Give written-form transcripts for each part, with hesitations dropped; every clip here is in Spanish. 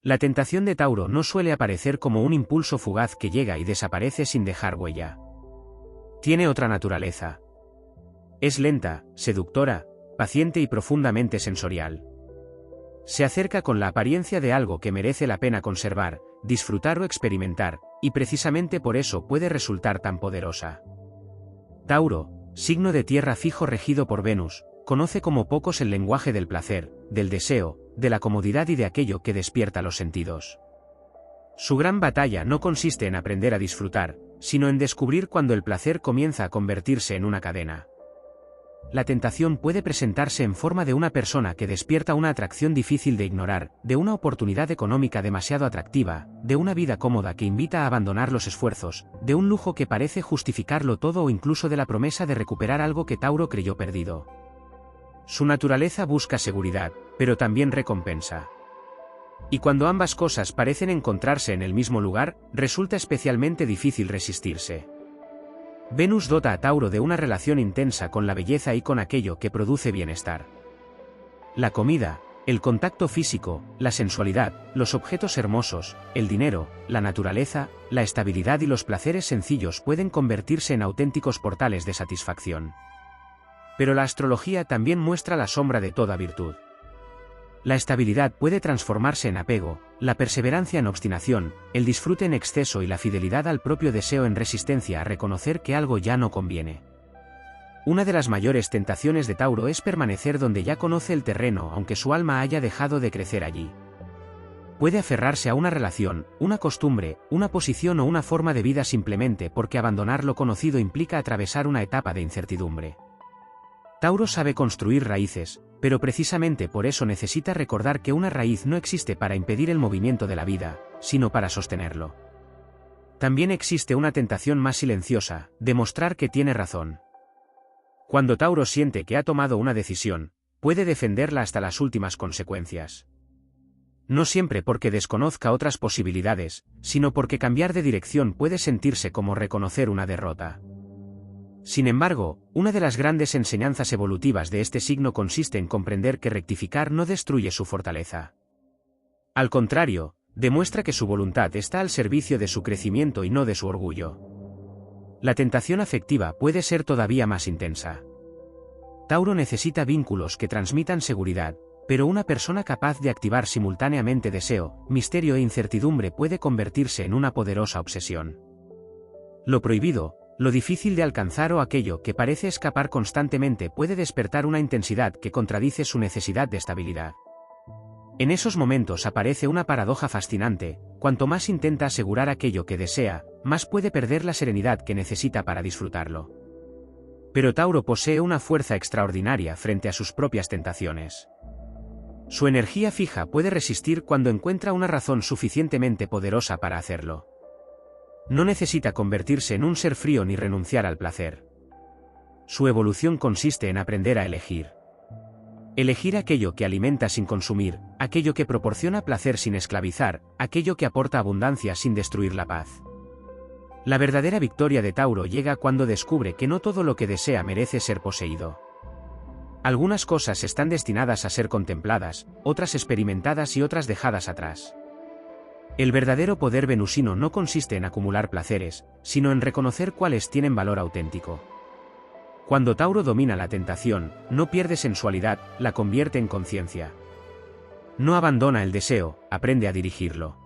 La tentación de Tauro no suele aparecer como un impulso fugaz que llega y desaparece sin dejar huella. Tiene otra naturaleza. Es lenta, seductora, paciente y profundamente sensorial. Se acerca con la apariencia de algo que merece la pena conservar, disfrutar o experimentar, y precisamente por eso puede resultar tan poderosa. Tauro, signo de tierra fijo regido por Venus, conoce como pocos el lenguaje del placer, del deseo, de la comodidad y de aquello que despierta los sentidos. Su gran batalla no consiste en aprender a disfrutar, sino en descubrir cuando el placer comienza a convertirse en una cadena. La tentación puede presentarse en forma de una persona que despierta una atracción difícil de ignorar, de una oportunidad económica demasiado atractiva, de una vida cómoda que invita a abandonar los esfuerzos, de un lujo que parece justificarlo todo o incluso de la promesa de recuperar algo que Tauro creyó perdido. Su naturaleza busca seguridad, pero también recompensa. Y cuando ambas cosas parecen encontrarse en el mismo lugar, resulta especialmente difícil resistirse. Venus dota a Tauro de una relación intensa con la belleza y con aquello que produce bienestar. La comida, el contacto físico, la sensualidad, los objetos hermosos, el dinero, la naturaleza, la estabilidad y los placeres sencillos pueden convertirse en auténticos portales de satisfacción. Pero la astrología también muestra la sombra de toda virtud. La estabilidad puede transformarse en apego, la perseverancia en obstinación, el disfrute en exceso y la fidelidad al propio deseo en resistencia a reconocer que algo ya no conviene. Una de las mayores tentaciones de Tauro es permanecer donde ya conoce el terreno aunque su alma haya dejado de crecer allí. Puede aferrarse a una relación, una costumbre, una posición o una forma de vida simplemente porque abandonar lo conocido implica atravesar una etapa de incertidumbre. Tauro sabe construir raíces, pero precisamente por eso necesita recordar que una raíz no existe para impedir el movimiento de la vida, sino para sostenerlo. También existe una tentación más silenciosa, demostrar que tiene razón. Cuando Tauro siente que ha tomado una decisión, puede defenderla hasta las últimas consecuencias. No siempre porque desconozca otras posibilidades, sino porque cambiar de dirección puede sentirse como reconocer una derrota. Sin embargo, una de las grandes enseñanzas evolutivas de este signo consiste en comprender que rectificar no destruye su fortaleza. Al contrario, demuestra que su voluntad está al servicio de su crecimiento y no de su orgullo. La tentación afectiva puede ser todavía más intensa. Tauro necesita vínculos que transmitan seguridad, pero una persona capaz de activar simultáneamente deseo, misterio e incertidumbre puede convertirse en una poderosa obsesión. Lo prohibido, lo difícil de alcanzar o aquello que parece escapar constantemente puede despertar una intensidad que contradice su necesidad de estabilidad. En esos momentos aparece una paradoja fascinante: cuanto más intenta asegurar aquello que desea, más puede perder la serenidad que necesita para disfrutarlo. Pero Tauro posee una fuerza extraordinaria frente a sus propias tentaciones. Su energía fija puede resistir cuando encuentra una razón suficientemente poderosa para hacerlo. No necesita convertirse en un ser frío ni renunciar al placer. Su evolución consiste en aprender a elegir. Elegir aquello que alimenta sin consumir, aquello que proporciona placer sin esclavizar, aquello que aporta abundancia sin destruir la paz. La verdadera victoria de Tauro llega cuando descubre que no todo lo que desea merece ser poseído. Algunas cosas están destinadas a ser contempladas, otras experimentadas y otras dejadas atrás. El verdadero poder venusino no consiste en acumular placeres, sino en reconocer cuáles tienen valor auténtico. Cuando Tauro domina la tentación, no pierde sensualidad, la convierte en conciencia. No abandona el deseo, aprende a dirigirlo.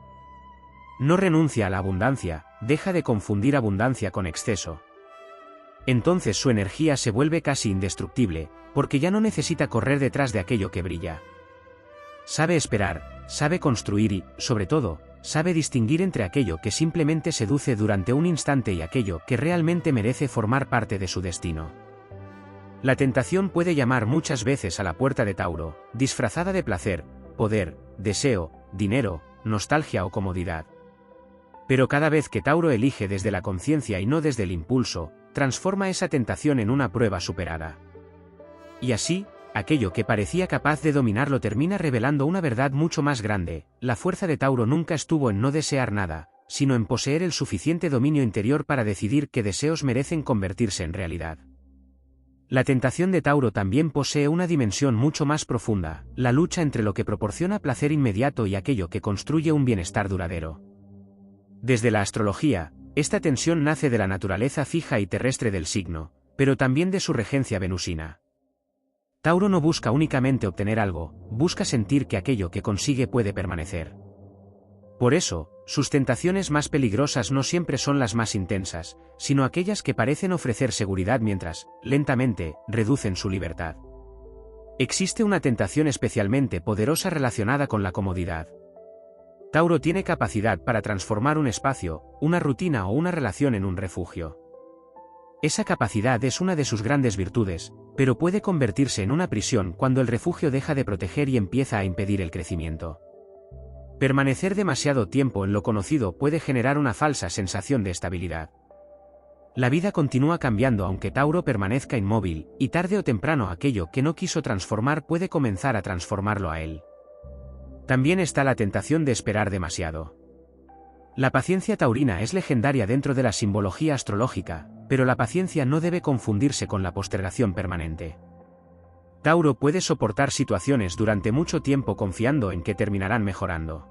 No renuncia a la abundancia, deja de confundir abundancia con exceso. Entonces su energía se vuelve casi indestructible, porque ya no necesita correr detrás de aquello que brilla. Sabe esperar, sabe construir y, sobre todo, sabe distinguir entre aquello que simplemente seduce durante un instante y aquello que realmente merece formar parte de su destino. La tentación puede llamar muchas veces a la puerta de Tauro, disfrazada de placer, poder, deseo, dinero, nostalgia o comodidad. Pero cada vez que Tauro elige desde la conciencia y no desde el impulso, transforma esa tentación en una prueba superada. Y así, aquello que parecía capaz de dominarlo termina revelando una verdad mucho más grande: la fuerza de Tauro nunca estuvo en no desear nada, sino en poseer el suficiente dominio interior para decidir qué deseos merecen convertirse en realidad. La tentación de Tauro también posee una dimensión mucho más profunda, la lucha entre lo que proporciona placer inmediato y aquello que construye un bienestar duradero. Desde la astrología, esta tensión nace de la naturaleza fija y terrestre del signo, pero también de su regencia venusina. Tauro no busca únicamente obtener algo, busca sentir que aquello que consigue puede permanecer. Por eso, sus tentaciones más peligrosas no siempre son las más intensas, sino aquellas que parecen ofrecer seguridad mientras, lentamente, reducen su libertad. Existe una tentación especialmente poderosa relacionada con la comodidad. Tauro tiene capacidad para transformar un espacio, una rutina o una relación en un refugio. Esa capacidad es una de sus grandes virtudes, pero puede convertirse en una prisión cuando el refugio deja de proteger y empieza a impedir el crecimiento. Permanecer demasiado tiempo en lo conocido puede generar una falsa sensación de estabilidad. La vida continúa cambiando aunque Tauro permanezca inmóvil, y tarde o temprano aquello que no quiso transformar puede comenzar a transformarlo a él. También está la tentación de esperar demasiado. La paciencia taurina es legendaria dentro de la simbología astrológica, pero la paciencia no debe confundirse con la postergación permanente. Tauro puede soportar situaciones durante mucho tiempo confiando en que terminarán mejorando.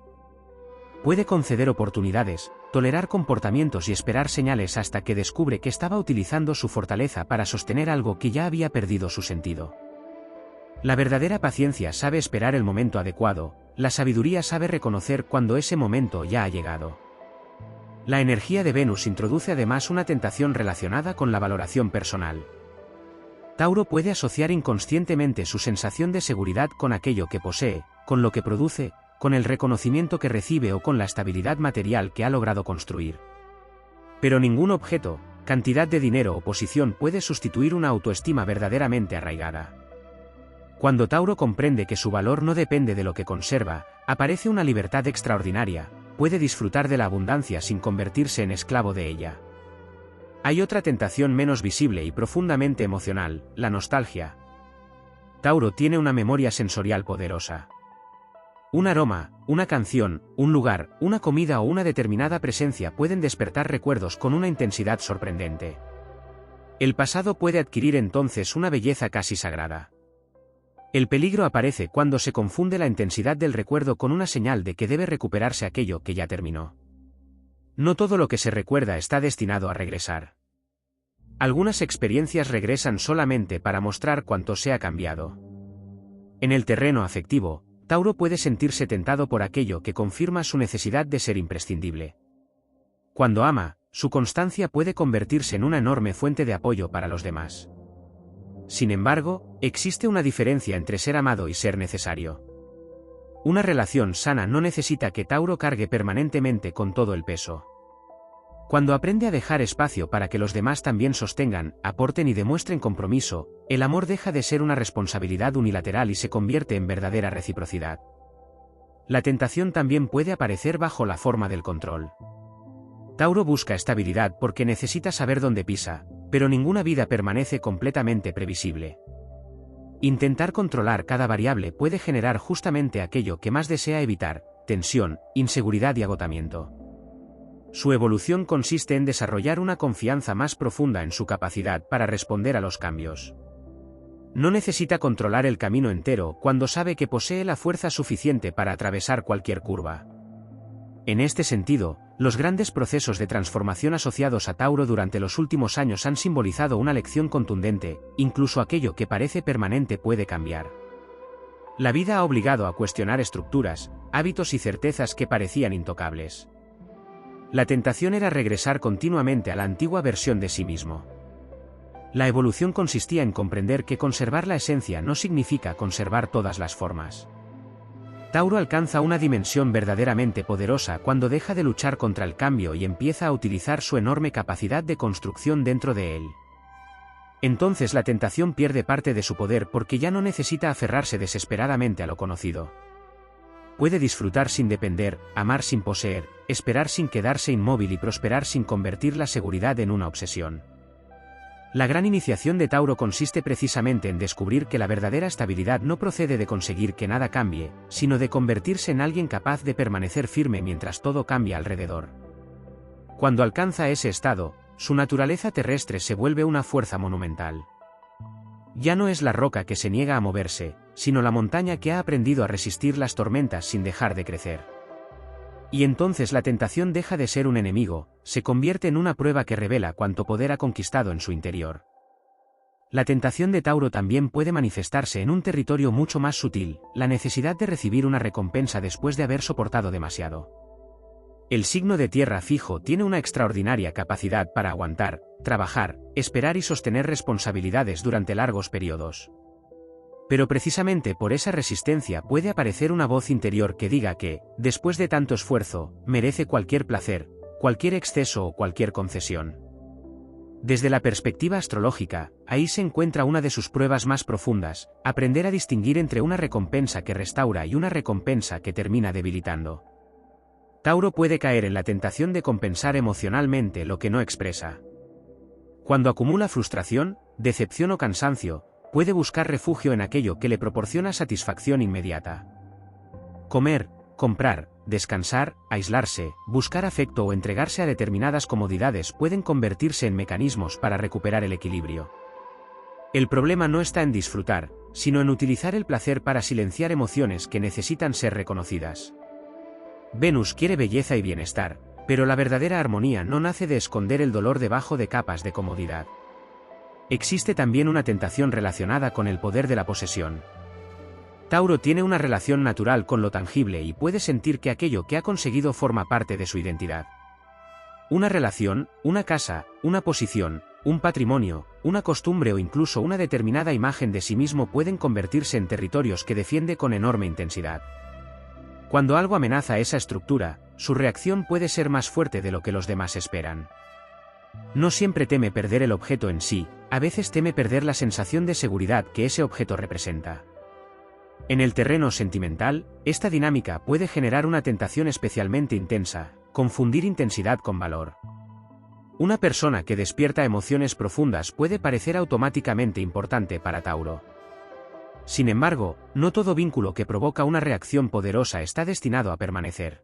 Puede conceder oportunidades, tolerar comportamientos y esperar señales hasta que descubre que estaba utilizando su fortaleza para sostener algo que ya había perdido su sentido. La verdadera paciencia sabe esperar el momento adecuado, la sabiduría sabe reconocer cuando ese momento ya ha llegado. La energía de Venus introduce además una tentación relacionada con la valoración personal. Tauro puede asociar inconscientemente su sensación de seguridad con aquello que posee, con lo que produce, con el reconocimiento que recibe o con la estabilidad material que ha logrado construir. Pero ningún objeto, cantidad de dinero o posición puede sustituir una autoestima verdaderamente arraigada. Cuando Tauro comprende que su valor no depende de lo que conserva, aparece una libertad extraordinaria, puede disfrutar de la abundancia sin convertirse en esclavo de ella. Hay otra tentación menos visible y profundamente emocional, la nostalgia. Tauro tiene una memoria sensorial poderosa. Un aroma, una canción, un lugar, una comida o una determinada presencia pueden despertar recuerdos con una intensidad sorprendente. El pasado puede adquirir entonces una belleza casi sagrada. El peligro aparece cuando se confunde la intensidad del recuerdo con una señal de que debe recuperarse aquello que ya terminó. No todo lo que se recuerda está destinado a regresar. Algunas experiencias regresan solamente para mostrar cuánto se ha cambiado. En el terreno afectivo, Tauro puede sentirse tentado por aquello que confirma su necesidad de ser imprescindible. Cuando ama, su constancia puede convertirse en una enorme fuente de apoyo para los demás. Sin embargo, existe una diferencia entre ser amado y ser necesario. Una relación sana no necesita que Tauro cargue permanentemente con todo el peso. Cuando aprende a dejar espacio para que los demás también sostengan, aporten y demuestren compromiso, el amor deja de ser una responsabilidad unilateral y se convierte en verdadera reciprocidad. La tentación también puede aparecer bajo la forma del control. Tauro busca estabilidad porque necesita saber dónde pisa, pero ninguna vida permanece completamente previsible. Intentar controlar cada variable puede generar justamente aquello que más desea evitar: tensión, inseguridad y agotamiento. Su evolución consiste en desarrollar una confianza más profunda en su capacidad para responder a los cambios. No necesita controlar el camino entero cuando sabe que posee la fuerza suficiente para atravesar cualquier curva. En este sentido, los grandes procesos de transformación asociados a Tauro durante los últimos años han simbolizado una lección contundente: incluso aquello que parece permanente puede cambiar. La vida ha obligado a cuestionar estructuras, hábitos y certezas que parecían intocables. La tentación era regresar continuamente a la antigua versión de sí mismo. La evolución consistía en comprender que conservar la esencia no significa conservar todas las formas. Tauro alcanza una dimensión verdaderamente poderosa cuando deja de luchar contra el cambio y empieza a utilizar su enorme capacidad de construcción dentro de él. Entonces la tentación pierde parte de su poder porque ya no necesita aferrarse desesperadamente a lo conocido. Puede disfrutar sin depender, amar sin poseer, esperar sin quedarse inmóvil y prosperar sin convertir la seguridad en una obsesión. La gran iniciación de Tauro consiste precisamente en descubrir que la verdadera estabilidad no procede de conseguir que nada cambie, sino de convertirse en alguien capaz de permanecer firme mientras todo cambia alrededor. Cuando alcanza ese estado, su naturaleza terrestre se vuelve una fuerza monumental. ya no es la roca que se niega a moverse, sino la montaña que ha aprendido a resistir las tormentas sin dejar de crecer. Y entonces la tentación deja de ser un enemigo, se convierte en una prueba que revela cuánto poder ha conquistado en su interior. La tentación de Tauro también puede manifestarse en un territorio mucho más sutil, la necesidad de recibir una recompensa después de haber soportado demasiado. El signo de tierra fijo tiene una extraordinaria capacidad para aguantar, trabajar, esperar y sostener responsabilidades durante largos periodos. Pero precisamente por esa resistencia puede aparecer una voz interior que diga que, después de tanto esfuerzo, merece cualquier placer, cualquier exceso o cualquier concesión. Desde la perspectiva astrológica, ahí se encuentra una de sus pruebas más profundas, aprender a distinguir entre una recompensa que restaura y una recompensa que termina debilitando. Tauro puede caer en la tentación de compensar emocionalmente lo que no expresa. Cuando acumula frustración, decepción o cansancio, puede buscar refugio en aquello que le proporciona satisfacción inmediata. Comer, comprar, descansar, aislarse, buscar afecto o entregarse a determinadas comodidades pueden convertirse en mecanismos para recuperar el equilibrio. El problema no está en disfrutar, sino en utilizar el placer para silenciar emociones que necesitan ser reconocidas. Venus quiere belleza y bienestar, pero la verdadera armonía no nace de esconder el dolor debajo de capas de comodidad. Existe también una tentación relacionada con el poder de la posesión. Tauro tiene una relación natural con lo tangible y puede sentir que aquello que ha conseguido forma parte de su identidad. Una relación, una casa, una posición, un patrimonio, una costumbre o incluso una determinada imagen de sí mismo pueden convertirse en territorios que defiende con enorme intensidad. Cuando algo amenaza esa estructura, su reacción puede ser más fuerte de lo que los demás esperan. No siempre teme perder el objeto en sí, a veces teme perder la sensación de seguridad que ese objeto representa. En el terreno sentimental, esta dinámica puede generar una tentación especialmente intensa, confundir intensidad con valor. Una persona que despierta emociones profundas puede parecer automáticamente importante para Tauro. Sin embargo, no todo vínculo que provoca una reacción poderosa está destinado a permanecer.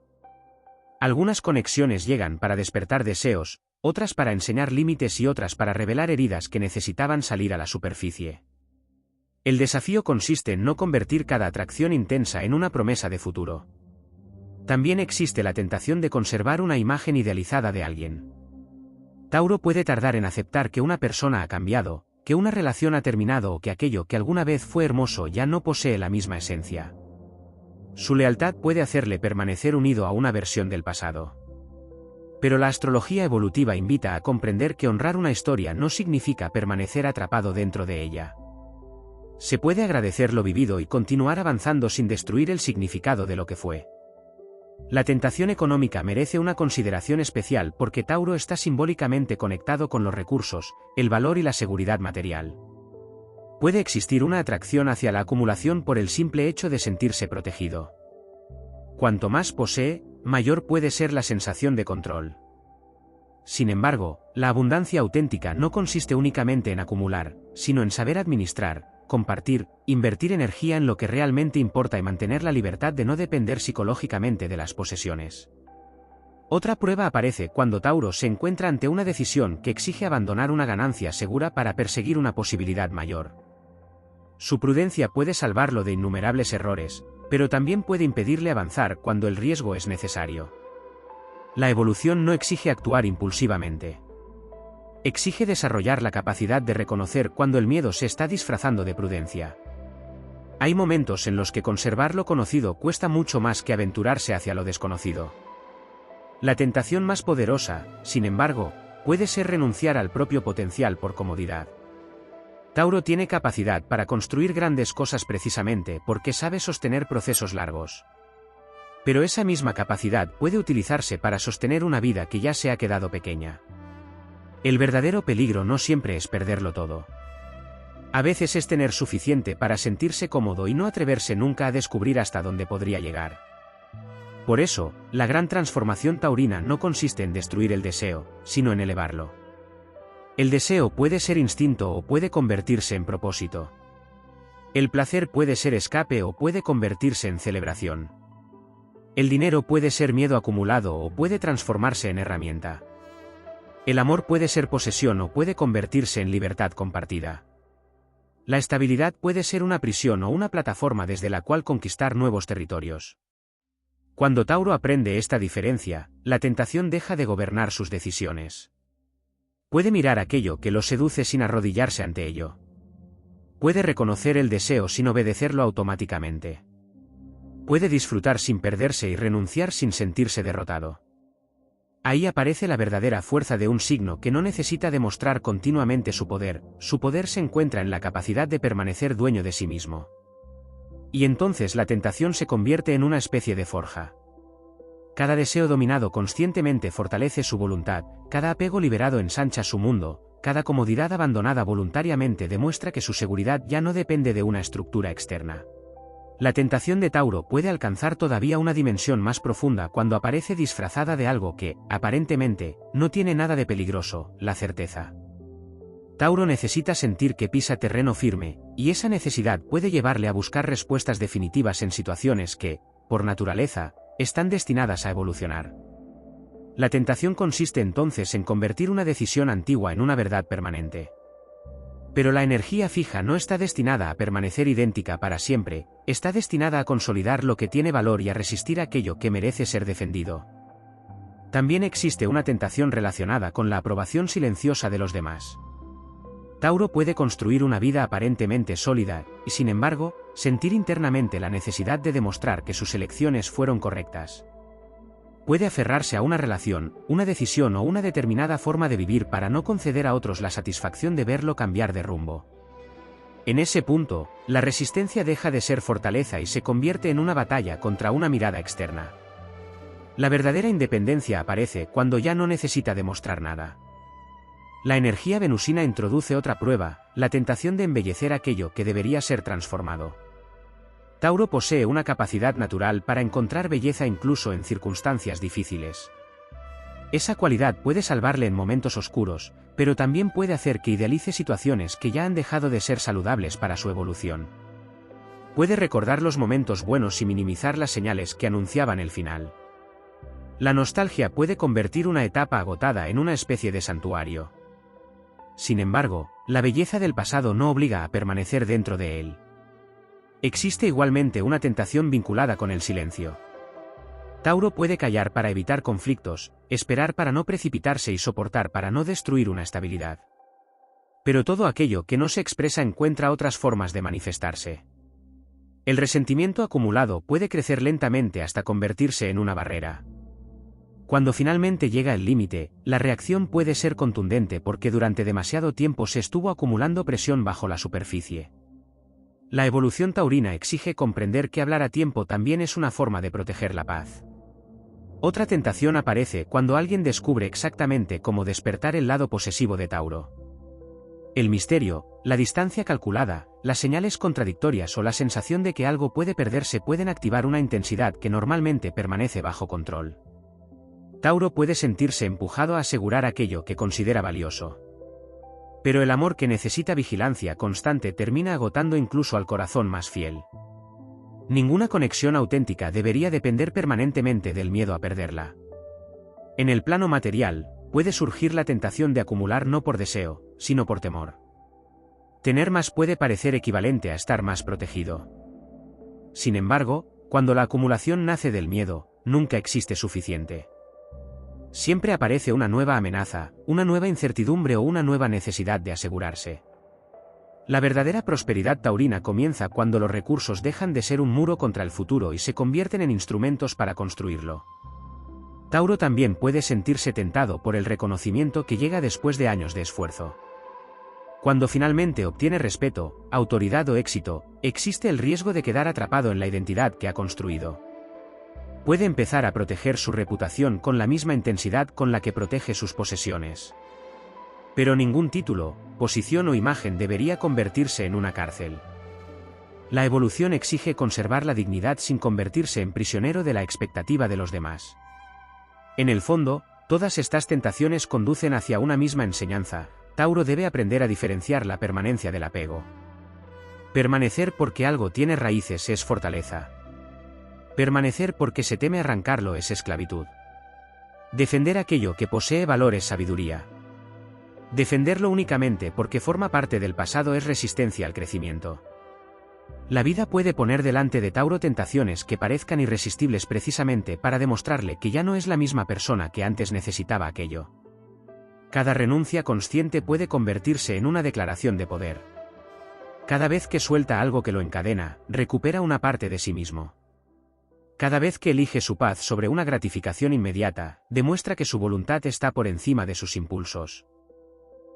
Algunas conexiones llegan para despertar deseos, otras para enseñar límites y otras para revelar heridas que necesitaban salir a la superficie. El desafío consiste en no convertir cada atracción intensa en una promesa de futuro. También existe la tentación de conservar una imagen idealizada de alguien. Tauro puede tardar en aceptar que una persona ha cambiado, que una relación ha terminado o que aquello que alguna vez fue hermoso ya no posee la misma esencia. Su lealtad puede hacerle permanecer unido a una versión del pasado. Pero la astrología evolutiva invita a comprender que honrar una historia no significa permanecer atrapado dentro de ella. Se puede agradecer lo vivido y continuar avanzando sin destruir el significado de lo que fue. La tentación económica merece una consideración especial porque Tauro está simbólicamente conectado con los recursos, el valor y la seguridad material. Puede existir una atracción hacia la acumulación por el simple hecho de sentirse protegido. Cuanto más posee, mayor puede ser la sensación de control. Sin embargo, la abundancia auténtica no consiste únicamente en acumular, sino en saber administrar, compartir, invertir energía en lo que realmente importa y mantener la libertad de no depender psicológicamente de las posesiones. Otra prueba aparece cuando Tauro se encuentra ante una decisión que exige abandonar una ganancia segura para perseguir una posibilidad mayor. Su prudencia puede salvarlo de innumerables errores, pero también puede impedirle avanzar cuando el riesgo es necesario. La evolución no exige actuar impulsivamente. Exige desarrollar la capacidad de reconocer cuando el miedo se está disfrazando de prudencia. Hay momentos en los que conservar lo conocido cuesta mucho más que aventurarse hacia lo desconocido. La tentación más poderosa, sin embargo, puede ser renunciar al propio potencial por comodidad. Tauro tiene capacidad para construir grandes cosas precisamente porque sabe sostener procesos largos. Pero esa misma capacidad puede utilizarse para sostener una vida que ya se ha quedado pequeña. El verdadero peligro no siempre es perderlo todo. A veces es tener suficiente para sentirse cómodo y no atreverse nunca a descubrir hasta dónde podría llegar. Por eso, la gran transformación taurina no consiste en destruir el deseo, sino en elevarlo. El deseo puede ser instinto o puede convertirse en propósito. El placer puede ser escape o puede convertirse en celebración. El dinero puede ser miedo acumulado o puede transformarse en herramienta. El amor puede ser posesión o puede convertirse en libertad compartida. La estabilidad puede ser una prisión o una plataforma desde la cual conquistar nuevos territorios. Cuando Tauro aprende esta diferencia, la tentación deja de gobernar sus decisiones. Puede mirar aquello que lo seduce sin arrodillarse ante ello. Puede reconocer el deseo sin obedecerlo automáticamente. Puede disfrutar sin perderse y renunciar sin sentirse derrotado. Ahí aparece la verdadera fuerza de un signo que no necesita demostrar continuamente su poder se encuentra en la capacidad de permanecer dueño de sí mismo. Y entonces la tentación se convierte en una especie de forja. Cada deseo dominado conscientemente fortalece su voluntad, cada apego liberado ensancha su mundo, cada comodidad abandonada voluntariamente demuestra que su seguridad ya no depende de una estructura externa. La tentación de Tauro puede alcanzar todavía una dimensión más profunda cuando aparece disfrazada de algo que, aparentemente, no tiene nada de peligroso, la certeza. Tauro necesita sentir que pisa terreno firme, y esa necesidad puede llevarle a buscar respuestas definitivas en situaciones que, por naturaleza, están destinadas a evolucionar. La tentación consiste entonces en convertir una decisión antigua en una verdad permanente. Pero la energía fija no está destinada a permanecer idéntica para siempre, está destinada a consolidar lo que tiene valor y a resistir aquello que merece ser defendido. También existe una tentación relacionada con la aprobación silenciosa de los demás. Tauro puede construir una vida aparentemente sólida, y sin embargo, sentir internamente la necesidad de demostrar que sus elecciones fueron correctas. Puede aferrarse a una relación, una decisión o una determinada forma de vivir para no conceder a otros la satisfacción de verlo cambiar de rumbo. En ese punto, la resistencia deja de ser fortaleza y se convierte en una batalla contra una mirada externa. La verdadera independencia aparece cuando ya no necesita demostrar nada. La energía venusina introduce otra prueba, la tentación de embellecer aquello que debería ser transformado. Tauro posee una capacidad natural para encontrar belleza incluso en circunstancias difíciles. Esa cualidad puede salvarle en momentos oscuros, pero también puede hacer que idealice situaciones que ya han dejado de ser saludables para su evolución. Puede recordar los momentos buenos y minimizar las señales que anunciaban el final. La nostalgia puede convertir una etapa agotada en una especie de santuario. Sin embargo, la belleza del pasado no obliga a permanecer dentro de él. Existe igualmente una tentación vinculada con el silencio. Tauro puede callar para evitar conflictos, esperar para no precipitarse y soportar para no destruir una estabilidad. Pero todo aquello que no se expresa encuentra otras formas de manifestarse. El resentimiento acumulado puede crecer lentamente hasta convertirse en una barrera. Cuando finalmente llega el límite, la reacción puede ser contundente porque durante demasiado tiempo se estuvo acumulando presión bajo la superficie. La evolución taurina exige comprender que hablar a tiempo también es una forma de proteger la paz. Otra tentación aparece cuando alguien descubre exactamente cómo despertar el lado posesivo de Tauro. El misterio, la distancia calculada, las señales contradictorias o la sensación de que algo puede perderse pueden activar una intensidad que normalmente permanece bajo control. Tauro puede sentirse empujado a asegurar aquello que considera valioso. Pero el amor que necesita vigilancia constante termina agotando incluso al corazón más fiel. Ninguna conexión auténtica debería depender permanentemente del miedo a perderla. En el plano material, puede surgir la tentación de acumular no por deseo, sino por temor. Tener más puede parecer equivalente a estar más protegido. Sin embargo, cuando la acumulación nace del miedo, nunca existe suficiente. Siempre aparece una nueva amenaza, una nueva incertidumbre o una nueva necesidad de asegurarse. La verdadera prosperidad taurina comienza cuando los recursos dejan de ser un muro contra el futuro y se convierten en instrumentos para construirlo. Tauro también puede sentirse tentado por el reconocimiento que llega después de años de esfuerzo. Cuando finalmente obtiene respeto, autoridad o éxito, existe el riesgo de quedar atrapado en la identidad que ha construido. Puede empezar a proteger su reputación con la misma intensidad con la que protege sus posesiones. Pero ningún título, posición o imagen debería convertirse en una cárcel. La evolución exige conservar la dignidad sin convertirse en prisionero de la expectativa de los demás. En el fondo, todas estas tentaciones conducen hacia una misma enseñanza. Tauro debe aprender a diferenciar la permanencia del apego. Permanecer porque algo tiene raíces es fortaleza. Permanecer porque se teme arrancarlo es esclavitud. Defender aquello que posee valor es sabiduría. Defenderlo únicamente porque forma parte del pasado es resistencia al crecimiento. La vida puede poner delante de Tauro tentaciones que parezcan irresistibles precisamente para demostrarle que ya no es la misma persona que antes necesitaba aquello. Cada renuncia consciente puede convertirse en una declaración de poder. Cada vez que suelta algo que lo encadena, recupera una parte de sí mismo. Cada vez que elige su paz sobre una gratificación inmediata, demuestra que su voluntad está por encima de sus impulsos.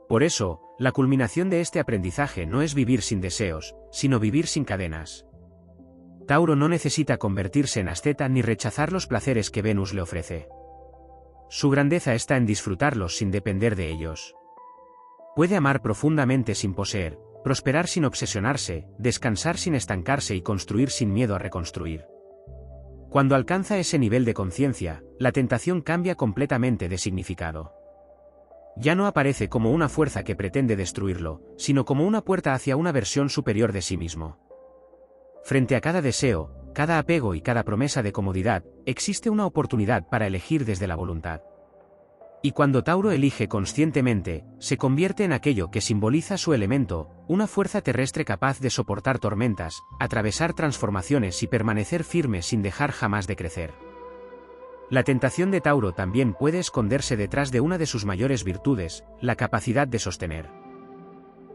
Por eso, la culminación de este aprendizaje no es vivir sin deseos, sino vivir sin cadenas. Tauro no necesita convertirse en asceta ni rechazar los placeres que Venus le ofrece. Su grandeza está en disfrutarlos sin depender de ellos. Puede amar profundamente sin poseer, prosperar sin obsesionarse, descansar sin estancarse y construir sin miedo a reconstruir. Cuando alcanza ese nivel de conciencia, la tentación cambia completamente de significado. Ya no aparece como una fuerza que pretende destruirlo, sino como una puerta hacia una versión superior de sí mismo. Frente a cada deseo, cada apego y cada promesa de comodidad, existe una oportunidad para elegir desde la voluntad. Y cuando Tauro elige conscientemente, se convierte en aquello que simboliza su elemento, una fuerza terrestre capaz de soportar tormentas, atravesar transformaciones y permanecer firme sin dejar jamás de crecer. La tentación de Tauro también puede esconderse detrás de una de sus mayores virtudes, la capacidad de sostener.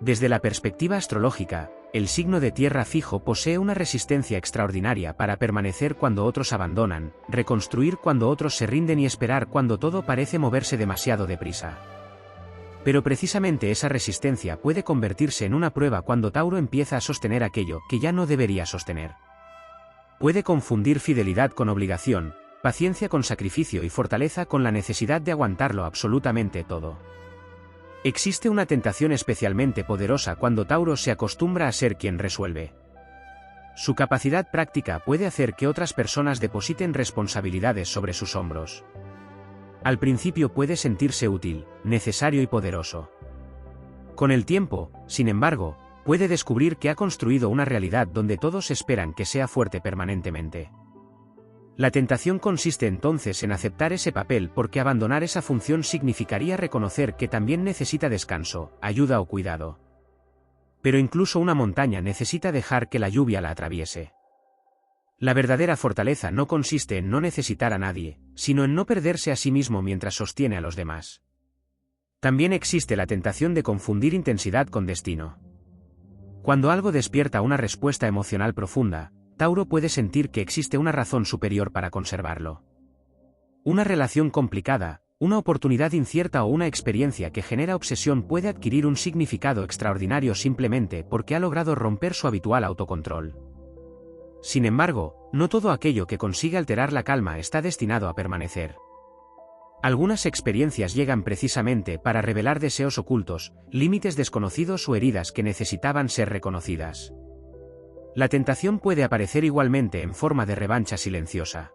Desde la perspectiva astrológica, el signo de tierra fijo posee una resistencia extraordinaria para permanecer cuando otros abandonan, reconstruir cuando otros se rinden y esperar cuando todo parece moverse demasiado deprisa. Pero precisamente esa resistencia puede convertirse en una prueba cuando Tauro empieza a sostener aquello que ya no debería sostener. Puede confundir fidelidad con obligación, paciencia con sacrificio y fortaleza con la necesidad de aguantarlo absolutamente todo. Existe una tentación especialmente poderosa cuando Tauro se acostumbra a ser quien resuelve. Su capacidad práctica puede hacer que otras personas depositen responsabilidades sobre sus hombros. Al principio puede sentirse útil, necesario y poderoso. Con el tiempo, sin embargo, puede descubrir que ha construido una realidad donde todos esperan que sea fuerte permanentemente. La tentación consiste entonces en aceptar ese papel porque abandonar esa función significaría reconocer que también necesita descanso, ayuda o cuidado. Pero incluso una montaña necesita dejar que la lluvia la atraviese. La verdadera fortaleza no consiste en no necesitar a nadie, sino en no perderse a sí mismo mientras sostiene a los demás. También existe la tentación de confundir intensidad con destino. Cuando algo despierta una respuesta emocional profunda, Tauro puede sentir que existe una razón superior para conservarlo. Una relación complicada, una oportunidad incierta o una experiencia que genera obsesión puede adquirir un significado extraordinario simplemente porque ha logrado romper su habitual autocontrol. Sin embargo, no todo aquello que consigue alterar la calma está destinado a permanecer. Algunas experiencias llegan precisamente para revelar deseos ocultos, límites desconocidos o heridas que necesitaban ser reconocidas. La tentación puede aparecer igualmente en forma de revancha silenciosa.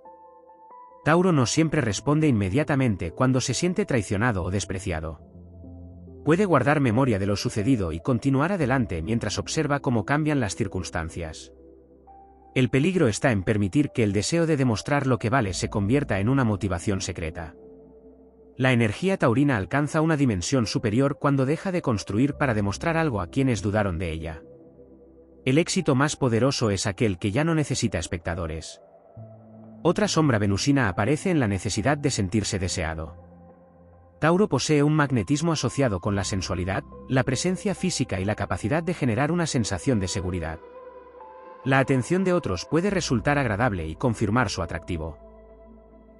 Tauro no siempre responde inmediatamente cuando se siente traicionado o despreciado. Puede guardar memoria de lo sucedido y continuar adelante mientras observa cómo cambian las circunstancias. El peligro está en permitir que el deseo de demostrar lo que vale se convierta en una motivación secreta. La energía taurina alcanza una dimensión superior cuando deja de construir para demostrar algo a quienes dudaron de ella. El éxito más poderoso es aquel que ya no necesita espectadores. Otra sombra venusina aparece en la necesidad de sentirse deseado. Tauro posee un magnetismo asociado con la sensualidad, la presencia física y la capacidad de generar una sensación de seguridad. La atención de otros puede resultar agradable y confirmar su atractivo.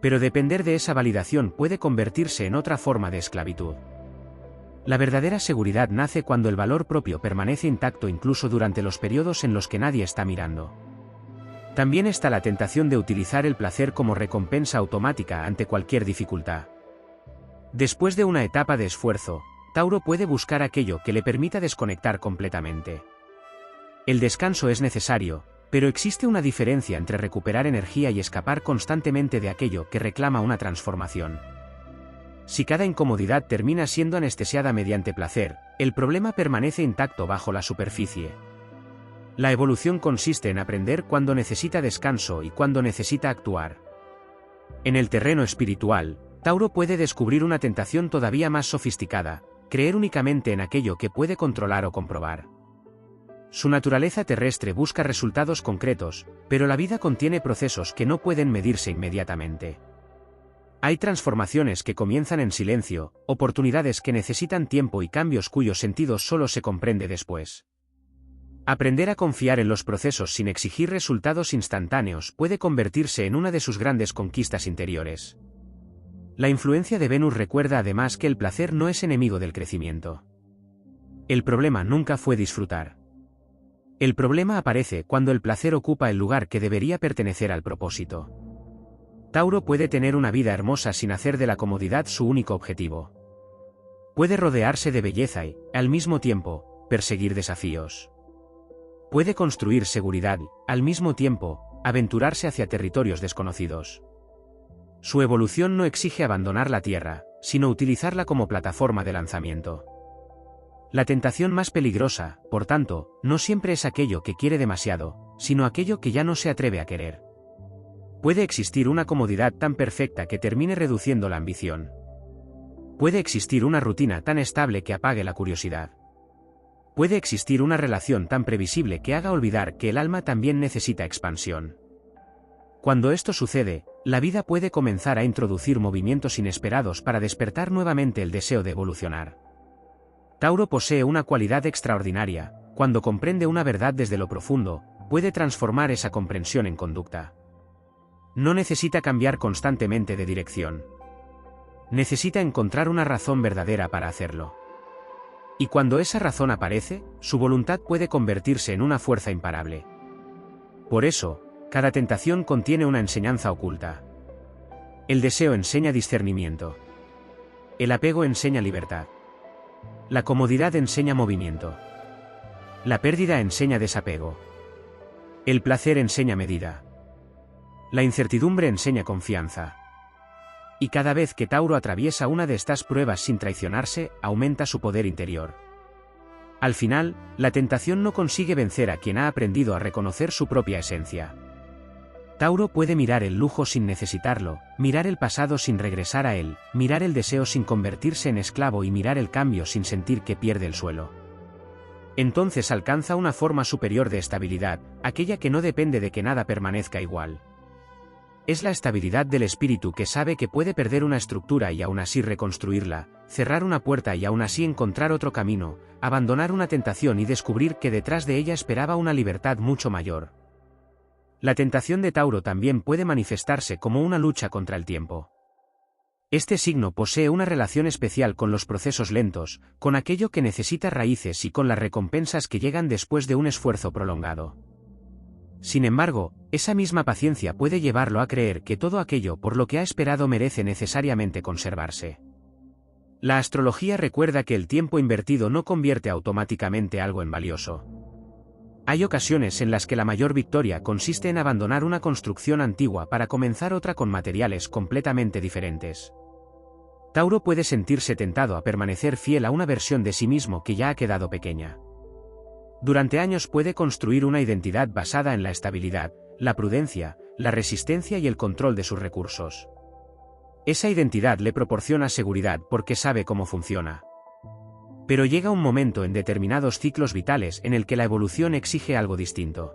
Pero depender de esa validación puede convertirse en otra forma de esclavitud. La verdadera seguridad nace cuando el valor propio permanece intacto incluso durante los periodos en los que nadie está mirando. También está la tentación de utilizar el placer como recompensa automática ante cualquier dificultad. Después de una etapa de esfuerzo, Tauro puede buscar aquello que le permita desconectar completamente. El descanso es necesario, pero existe una diferencia entre recuperar energía y escapar constantemente de aquello que reclama una transformación. Si cada incomodidad termina siendo anestesiada mediante placer, el problema permanece intacto bajo la superficie. La evolución consiste en aprender cuándo necesita descanso y cuándo necesita actuar. En el terreno espiritual, Tauro puede descubrir una tentación todavía más sofisticada, creer únicamente en aquello que puede controlar o comprobar. Su naturaleza terrestre busca resultados concretos, pero la vida contiene procesos que no pueden medirse inmediatamente. Hay transformaciones que comienzan en silencio, oportunidades que necesitan tiempo y cambios cuyos sentidos solo se comprende después. Aprender a confiar en los procesos sin exigir resultados instantáneos puede convertirse en una de sus grandes conquistas interiores. La influencia de Venus recuerda además que el placer no es enemigo del crecimiento. El problema nunca fue disfrutar. El problema aparece cuando el placer ocupa el lugar que debería pertenecer al propósito. Tauro puede tener una vida hermosa sin hacer de la comodidad su único objetivo. Puede rodearse de belleza y, al mismo tiempo, perseguir desafíos. Puede construir seguridad y, al mismo tiempo, aventurarse hacia territorios desconocidos. Su evolución no exige abandonar la Tierra, sino utilizarla como plataforma de lanzamiento. La tentación más peligrosa, por tanto, no siempre es aquello que quiere demasiado, sino aquello que ya no se atreve a querer. Puede existir una comodidad tan perfecta que termine reduciendo la ambición. Puede existir una rutina tan estable que apague la curiosidad. Puede existir una relación tan previsible que haga olvidar que el alma también necesita expansión. Cuando esto sucede, la vida puede comenzar a introducir movimientos inesperados para despertar nuevamente el deseo de evolucionar. Tauro posee una cualidad extraordinaria: cuando comprende una verdad desde lo profundo, puede transformar esa comprensión en conducta. No necesita cambiar constantemente de dirección. Necesita encontrar una razón verdadera para hacerlo. Y cuando esa razón aparece, su voluntad puede convertirse en una fuerza imparable. Por eso, cada tentación contiene una enseñanza oculta. El deseo enseña discernimiento. El apego enseña libertad. La comodidad enseña movimiento. La pérdida enseña desapego. El placer enseña medida. La incertidumbre enseña confianza. Y cada vez que Tauro atraviesa una de estas pruebas sin traicionarse, aumenta su poder interior. Al final, la tentación no consigue vencer a quien ha aprendido a reconocer su propia esencia. Tauro puede mirar el lujo sin necesitarlo, mirar el pasado sin regresar a él, mirar el deseo sin convertirse en esclavo y mirar el cambio sin sentir que pierde el suelo. Entonces alcanza una forma superior de estabilidad, aquella que no depende de que nada permanezca igual. Es la estabilidad del espíritu que sabe que puede perder una estructura y aún así reconstruirla, cerrar una puerta y aún así encontrar otro camino, abandonar una tentación y descubrir que detrás de ella esperaba una libertad mucho mayor. La tentación de Tauro también puede manifestarse como una lucha contra el tiempo. Este signo posee una relación especial con los procesos lentos, con aquello que necesita raíces y con las recompensas que llegan después de un esfuerzo prolongado. Sin embargo, esa misma paciencia puede llevarlo a creer que todo aquello por lo que ha esperado merece necesariamente conservarse. La astrología recuerda que el tiempo invertido no convierte automáticamente algo en valioso. Hay ocasiones en las que la mayor victoria consiste en abandonar una construcción antigua para comenzar otra con materiales completamente diferentes. Tauro puede sentirse tentado a permanecer fiel a una versión de sí mismo que ya ha quedado pequeña. Durante años puede construir una identidad basada en la estabilidad, la prudencia, la resistencia y el control de sus recursos. Esa identidad le proporciona seguridad porque sabe cómo funciona. Pero llega un momento en determinados ciclos vitales en el que la evolución exige algo distinto.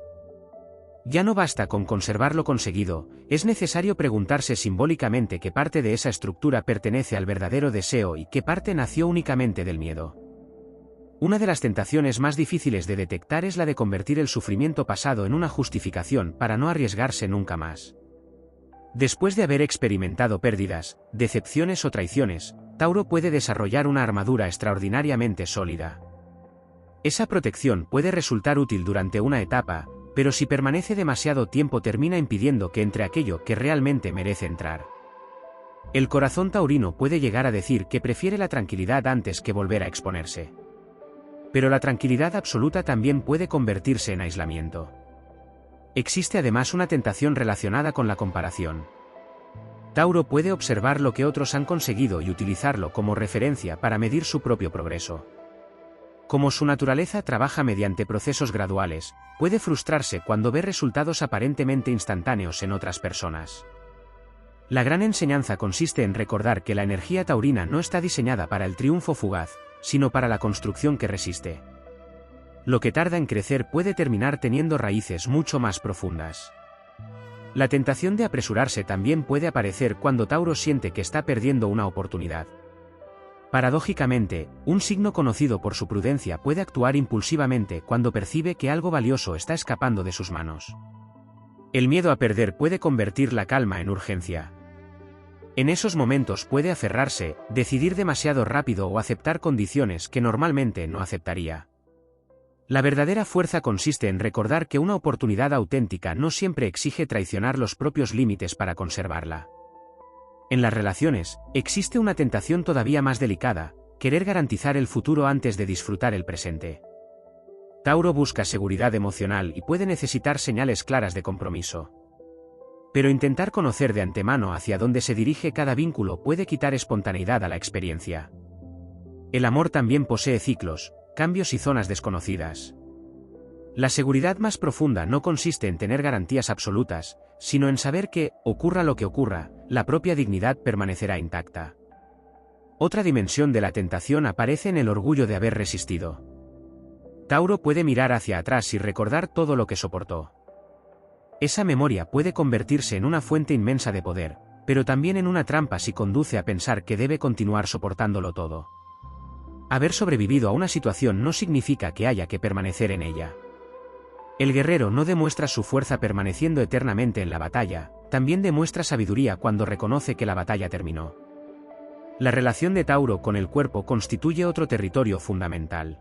Ya no basta con conservar lo conseguido, es necesario preguntarse simbólicamente qué parte de esa estructura pertenece al verdadero deseo y qué parte nació únicamente del miedo. Una de las tentaciones más difíciles de detectar es la de convertir el sufrimiento pasado en una justificación para no arriesgarse nunca más. Después de haber experimentado pérdidas, decepciones o traiciones, Tauro puede desarrollar una armadura extraordinariamente sólida. Esa protección puede resultar útil durante una etapa, pero si permanece demasiado tiempo termina impidiendo que entre aquello que realmente merece entrar. El corazón taurino puede llegar a decir que prefiere la tranquilidad antes que volver a exponerse. Pero la tranquilidad absoluta también puede convertirse en aislamiento. Existe además una tentación relacionada con la comparación. Tauro puede observar lo que otros han conseguido y utilizarlo como referencia para medir su propio progreso. Como su naturaleza trabaja mediante procesos graduales, puede frustrarse cuando ve resultados aparentemente instantáneos en otras personas. La gran enseñanza consiste en recordar que la energía taurina no está diseñada para el triunfo fugaz, sino para la construcción que resiste. Lo que tarda en crecer puede terminar teniendo raíces mucho más profundas. La tentación de apresurarse también puede aparecer cuando Tauro siente que está perdiendo una oportunidad. Paradójicamente, un signo conocido por su prudencia puede actuar impulsivamente cuando percibe que algo valioso está escapando de sus manos. El miedo a perder puede convertir la calma en urgencia. En esos momentos puede aferrarse, decidir demasiado rápido o aceptar condiciones que normalmente no aceptaría. La verdadera fuerza consiste en recordar que una oportunidad auténtica no siempre exige traicionar los propios límites para conservarla. En las relaciones, existe una tentación todavía más delicada: querer garantizar el futuro antes de disfrutar el presente. Tauro busca seguridad emocional y puede necesitar señales claras de compromiso. Pero intentar conocer de antemano hacia dónde se dirige cada vínculo puede quitar espontaneidad a la experiencia. El amor también posee ciclos, cambios y zonas desconocidas. La seguridad más profunda no consiste en tener garantías absolutas, sino en saber que, ocurra lo que ocurra, la propia dignidad permanecerá intacta. Otra dimensión de la tentación aparece en el orgullo de haber resistido. Tauro puede mirar hacia atrás y recordar todo lo que soportó. Esa memoria puede convertirse en una fuente inmensa de poder, pero también en una trampa si conduce a pensar que debe continuar soportándolo todo. Haber sobrevivido a una situación no significa que haya que permanecer en ella. El guerrero no demuestra su fuerza permaneciendo eternamente en la batalla, también demuestra sabiduría cuando reconoce que la batalla terminó. La relación de Tauro con el cuerpo constituye otro territorio fundamental.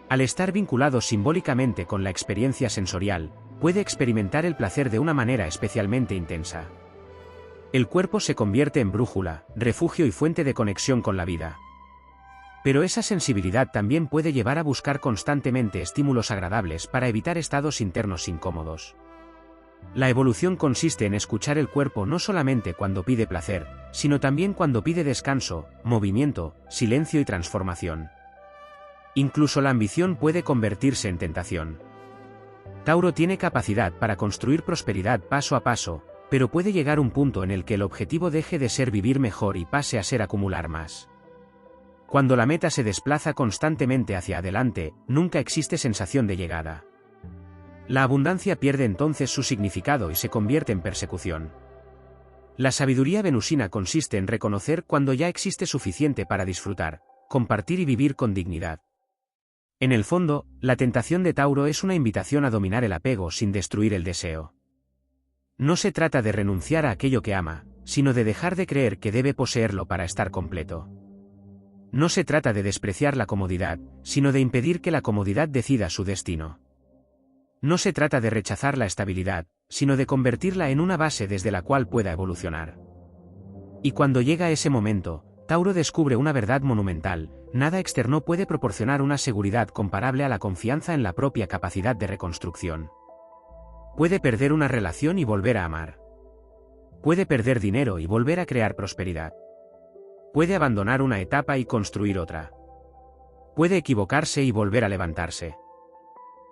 Al estar vinculado simbólicamente con la experiencia sensorial, puede experimentar el placer de una manera especialmente intensa. El cuerpo se convierte en brújula, refugio y fuente de conexión con la vida. Pero esa sensibilidad también puede llevar a buscar constantemente estímulos agradables para evitar estados internos incómodos. La evolución consiste en escuchar el cuerpo no solamente cuando pide placer, sino también cuando pide descanso, movimiento, silencio y transformación. Incluso la ambición puede convertirse en tentación. Tauro tiene capacidad para construir prosperidad paso a paso, pero puede llegar un punto en el que el objetivo deje de ser vivir mejor y pase a ser acumular más. Cuando la meta se desplaza constantemente hacia adelante, nunca existe sensación de llegada. La abundancia pierde entonces su significado y se convierte en persecución. La sabiduría venusina consiste en reconocer cuando ya existe suficiente para disfrutar, compartir y vivir con dignidad. En el fondo, la tentación de Tauro es una invitación a dominar el apego sin destruir el deseo. No se trata de renunciar a aquello que ama, sino de dejar de creer que debe poseerlo para estar completo. No se trata de despreciar la comodidad, sino de impedir que la comodidad decida su destino. No se trata de rechazar la estabilidad, sino de convertirla en una base desde la cual pueda evolucionar. Y cuando llega ese momento, Tauro descubre una verdad monumental: nada externo puede proporcionar una seguridad comparable a la confianza en la propia capacidad de reconstrucción. Puede perder una relación y volver a amar. Puede perder dinero y volver a crear prosperidad. Puede abandonar una etapa y construir otra. Puede equivocarse y volver a levantarse.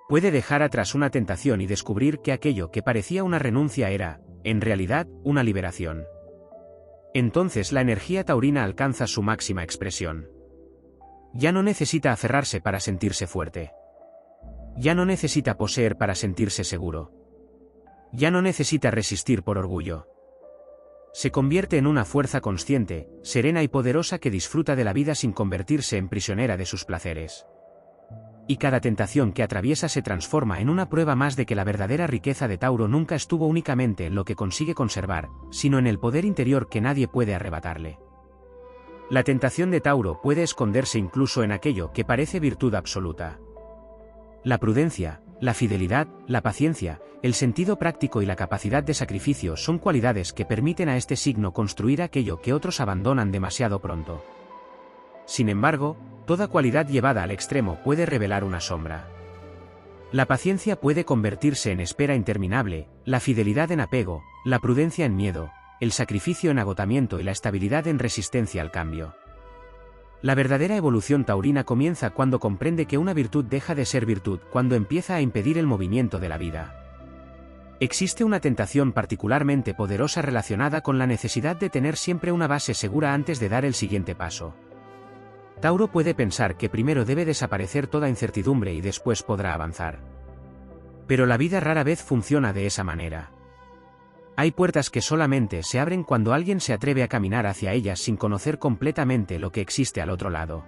Puede dejar atrás una tentación y descubrir que aquello que parecía una renuncia era, en realidad, una liberación. Entonces la energía taurina alcanza su máxima expresión. Ya no necesita aferrarse para sentirse fuerte. Ya no necesita poseer para sentirse seguro. Ya no necesita resistir por orgullo. Se convierte en una fuerza consciente, serena y poderosa que disfruta de la vida sin convertirse en prisionera de sus placeres. Y cada tentación que atraviesa se transforma en una prueba más de que la verdadera riqueza de Tauro nunca estuvo únicamente en lo que consigue conservar, sino en el poder interior que nadie puede arrebatarle. La tentación de Tauro puede esconderse incluso en aquello que parece virtud absoluta. La prudencia, la fidelidad, la paciencia, el sentido práctico y la capacidad de sacrificio son cualidades que permiten a este signo construir aquello que otros abandonan demasiado pronto. Sin embargo, toda cualidad llevada al extremo puede revelar una sombra. La paciencia puede convertirse en espera interminable, la fidelidad en apego, la prudencia en miedo, el sacrificio en agotamiento y la estabilidad en resistencia al cambio. La verdadera evolución taurina comienza cuando comprende que una virtud deja de ser virtud cuando empieza a impedir el movimiento de la vida. Existe una tentación particularmente poderosa relacionada con la necesidad de tener siempre una base segura antes de dar el siguiente paso. Tauro puede pensar que primero debe desaparecer toda incertidumbre y después podrá avanzar. Pero la vida rara vez funciona de esa manera. Hay puertas que solamente se abren cuando alguien se atreve a caminar hacia ellas sin conocer completamente lo que existe al otro lado.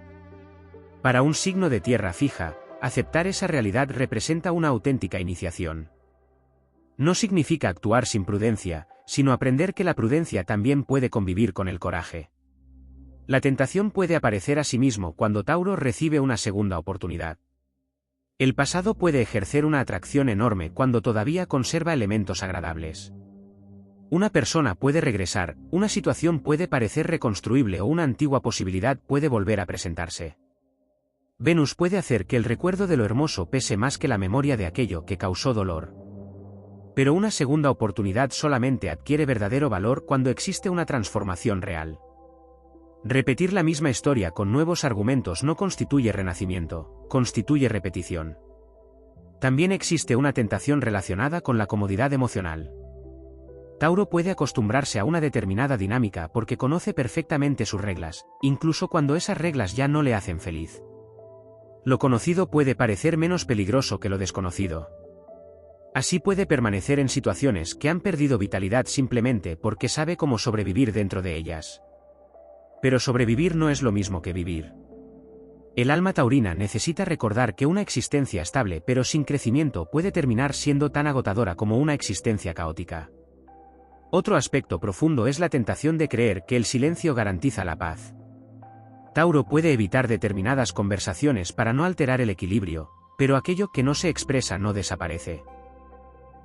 Para un signo de tierra fija, aceptar esa realidad representa una auténtica iniciación. No significa actuar sin prudencia, sino aprender que la prudencia también puede convivir con el coraje. La tentación puede aparecer a sí mismo cuando Tauro recibe una segunda oportunidad. El pasado puede ejercer una atracción enorme cuando todavía conserva elementos agradables. Una persona puede regresar, una situación puede parecer reconstruible o una antigua posibilidad puede volver a presentarse. Venus puede hacer que el recuerdo de lo hermoso pese más que la memoria de aquello que causó dolor. Pero una segunda oportunidad solamente adquiere verdadero valor cuando existe una transformación real. Repetir la misma historia con nuevos argumentos no constituye renacimiento, constituye repetición. También existe una tentación relacionada con la comodidad emocional. Tauro puede acostumbrarse a una determinada dinámica porque conoce perfectamente sus reglas, incluso cuando esas reglas ya no le hacen feliz. Lo conocido puede parecer menos peligroso que lo desconocido. Así puede permanecer en situaciones que han perdido vitalidad simplemente porque sabe cómo sobrevivir dentro de ellas. Pero sobrevivir no es lo mismo que vivir. El alma taurina necesita recordar que una existencia estable pero sin crecimiento puede terminar siendo tan agotadora como una existencia caótica. Otro aspecto profundo es la tentación de creer que el silencio garantiza la paz. Tauro puede evitar determinadas conversaciones para no alterar el equilibrio, pero aquello que no se expresa no desaparece.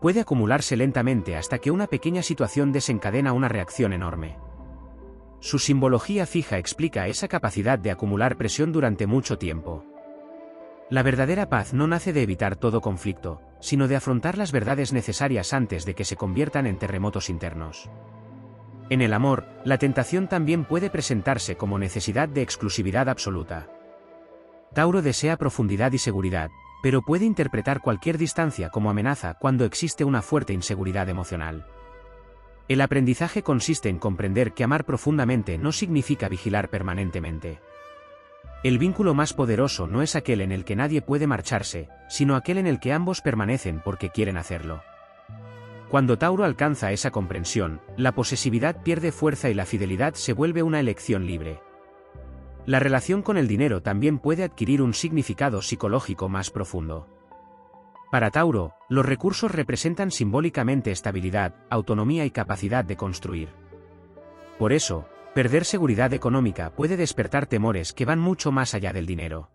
Puede acumularse lentamente hasta que una pequeña situación desencadena una reacción enorme. Su simbología fija explica esa capacidad de acumular presión durante mucho tiempo. La verdadera paz no nace de evitar todo conflicto, sino de afrontar las verdades necesarias antes de que se conviertan en terremotos internos. En el amor, la tentación también puede presentarse como necesidad de exclusividad absoluta. Tauro desea profundidad y seguridad, pero puede interpretar cualquier distancia como amenaza cuando existe una fuerte inseguridad emocional. El aprendizaje consiste en comprender que amar profundamente no significa vigilar permanentemente. El vínculo más poderoso no es aquel en el que nadie puede marcharse, sino aquel en el que ambos permanecen porque quieren hacerlo. Cuando Tauro alcanza esa comprensión, la posesividad pierde fuerza y la fidelidad se vuelve una elección libre. La relación con el dinero también puede adquirir un significado psicológico más profundo. Para Tauro, los recursos representan simbólicamente estabilidad, autonomía y capacidad de construir. Por eso, perder seguridad económica puede despertar temores que van mucho más allá del dinero.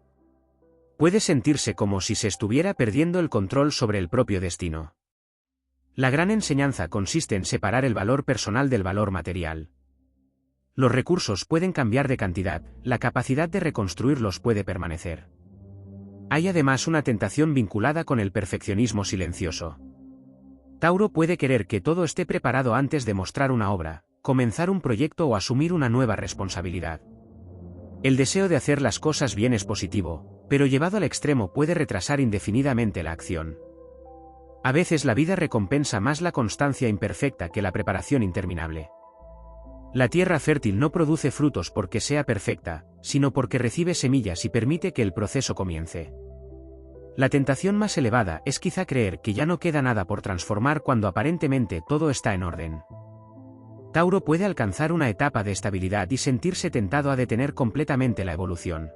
Puede sentirse como si se estuviera perdiendo el control sobre el propio destino. La gran enseñanza consiste en separar el valor personal del valor material. Los recursos pueden cambiar de cantidad, la capacidad de reconstruirlos puede permanecer. Hay además una tentación vinculada con el perfeccionismo silencioso. Tauro puede querer que todo esté preparado antes de mostrar una obra, comenzar un proyecto o asumir una nueva responsabilidad. El deseo de hacer las cosas bien es positivo, pero llevado al extremo puede retrasar indefinidamente la acción. A veces la vida recompensa más la constancia imperfecta que la preparación interminable. La tierra fértil no produce frutos porque sea perfecta, sino porque recibe semillas y permite que el proceso comience. La tentación más elevada es quizá creer que ya no queda nada por transformar cuando aparentemente todo está en orden. Tauro puede alcanzar una etapa de estabilidad y sentirse tentado a detener completamente la evolución.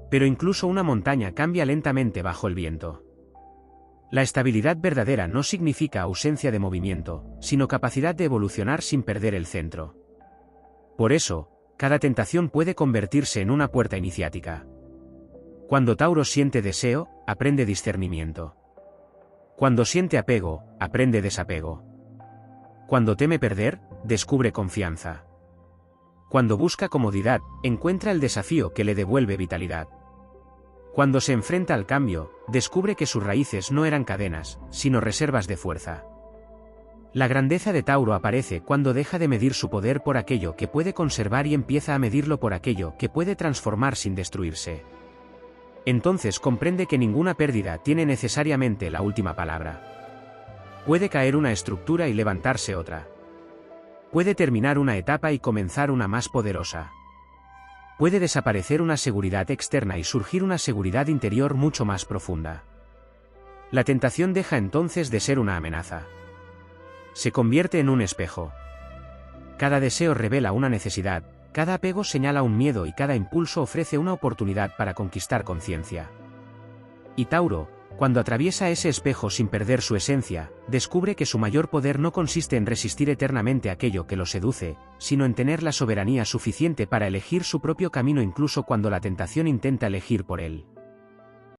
Pero incluso una montaña cambia lentamente bajo el viento. La estabilidad verdadera no significa ausencia de movimiento, sino capacidad de evolucionar sin perder el centro. Por eso, cada tentación puede convertirse en una puerta iniciática. Cuando Tauro siente deseo, aprende discernimiento. Cuando siente apego, aprende desapego. Cuando teme perder, descubre confianza. Cuando busca comodidad, encuentra el desafío que le devuelve vitalidad. Cuando se enfrenta al cambio, descubre que sus raíces no eran cadenas, sino reservas de fuerza. La grandeza de Tauro aparece cuando deja de medir su poder por aquello que puede conservar y empieza a medirlo por aquello que puede transformar sin destruirse. Entonces comprende que ninguna pérdida tiene necesariamente la última palabra. Puede caer una estructura y levantarse otra. Puede terminar una etapa y comenzar una más poderosa. Puede desaparecer una seguridad externa y surgir una seguridad interior mucho más profunda. La tentación deja entonces de ser una amenaza. Se convierte en un espejo. Cada deseo revela una necesidad, cada apego señala un miedo y cada impulso ofrece una oportunidad para conquistar conciencia. Y Tauro, cuando atraviesa ese espejo sin perder su esencia, descubre que su mayor poder no consiste en resistir eternamente aquello que lo seduce, sino en tener la soberanía suficiente para elegir su propio camino incluso cuando la tentación intenta elegir por él.